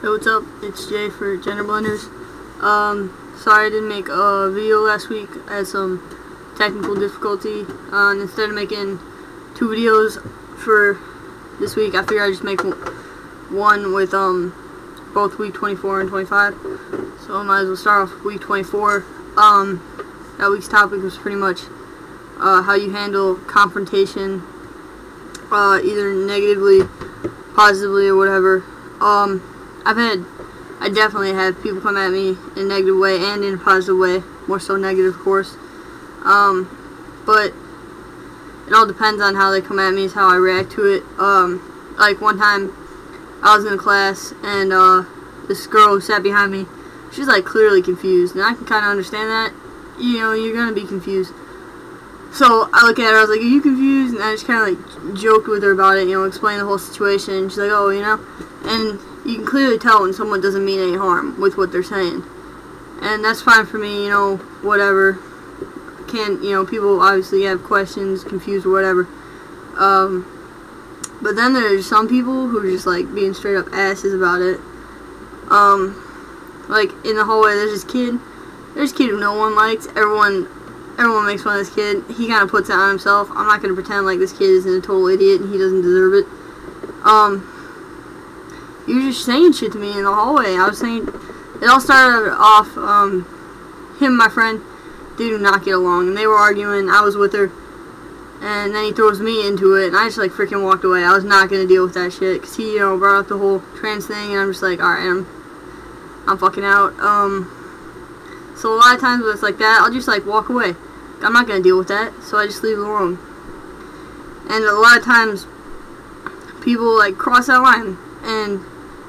Hey, what's up? It's Jay for Gender Blenders. Sorry I didn't make a video last week. I had some technical difficulty. And instead of making 2 videos for this week, I figured I'd just make one with both week 24 and 25. So I might as well start off with week 24. That week's topic was pretty much how you handle confrontation, either negatively, positively, or whatever. I definitely had people come at me in a negative way and in a positive way, more so negative, of course. But it all depends on how they come at me, is how I react to it. Like one time, I was in a class and this girl who sat behind me, she's like clearly confused, and I can kind of understand that. You know, you're gonna be confused. So I look at her, I was like, "Are you confused?" And I just kind of like joked with her about it, you know, explained the whole situation. She's like, "Oh, you know," and you can clearly tell when someone doesn't mean any harm with what they're saying, and that's fine for me, you know, whatever. You know, people obviously have questions, confused or whatever. But then there's some people who are just like being straight up asses about it. Like in the hallway, there's a kid who no one likes. Everyone makes fun of this kid. He kind of puts it on himself. I'm not going to pretend like this kid isn't a total idiot and he doesn't deserve it. He was just saying shit to me in the hallway. I was saying, it all started off, him and my friend, they do not get along, and they were arguing. I was with her, and then he throws me into it, and I just like freaking walked away. I was not going to deal with that shit, because he, you know, brought up the whole trans thing, and I'm just like, alright, I'm fucking out. So a lot of times when it's like that, I'll just like walk away. I'm not going to deal with that, so I just leave it alone. And a lot of times, people like cross that line. And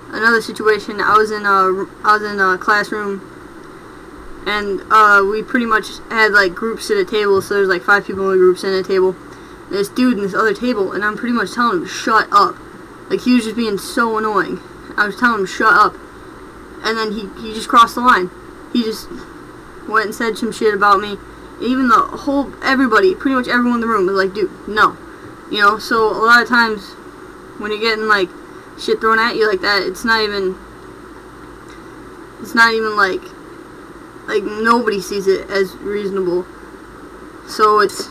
another situation, I was in a classroom, and we pretty much had like groups at a table, so there's like 5 people in the group sitting at a table. And this dude in this other table, and I'm pretty much telling him to shut up. Like, he was just being so annoying. I was telling him to shut up, and then he just crossed the line. He just went and said some shit about me. Even everybody, pretty much everyone in the room was like, dude, no. You know, so a lot of times when you're getting like shit thrown at you like that, it's not even like nobody sees it as reasonable. So it's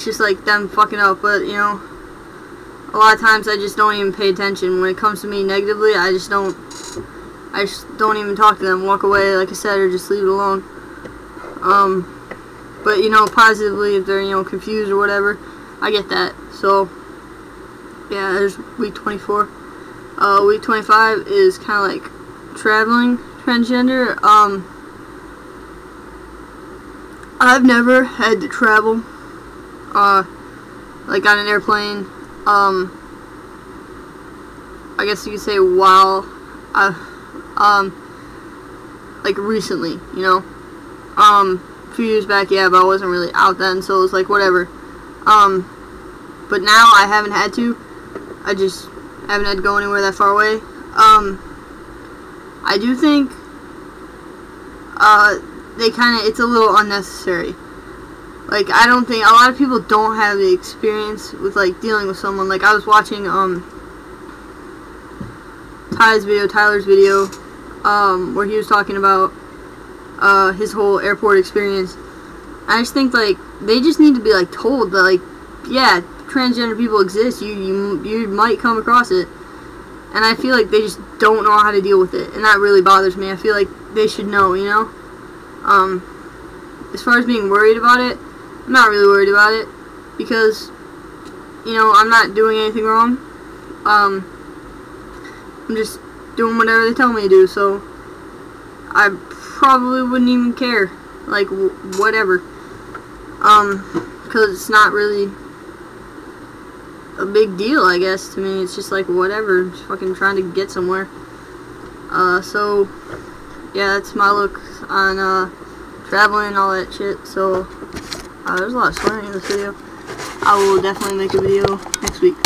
just like them fucking up. But you know, a lot of times I just don't even pay attention. When it comes to me negatively, I just don't even talk to them, walk away, like I said, or just leave it alone. But you know, positively, if they're, you know, confused or whatever, I get that. So yeah, there's week 24. Week 25 is kind of like traveling transgender. I've never had to travel, like on an airplane. I guess you could say while like recently, you know. A few years back, yeah, but I wasn't really out then, so it was like whatever. But now I haven't had to. I just haven't had to go anywhere that far away. I do think it's a little unnecessary. Like, I don't think, a lot of people don't have the experience with like dealing with someone. Like, I was watching Tyler's video, where he was talking about his whole airport experience. I just think like they just need to be like told that, like, yeah, transgender people exist. You might come across it, and I feel like they just don't know how to deal with it, and that really bothers me. I feel like they should know, you know. As far as being worried about it, I'm not really worried about it, because, you know, I'm not doing anything wrong. I'm just doing whatever they tell me to do, so I probably wouldn't even care, like, whatever, because it's not really a big deal, I guess, to me. It's just like whatever, just fucking trying to get somewhere. So yeah, that's my look on traveling and all that shit. So there's a lot of swearing in this video. I will definitely make a video next week.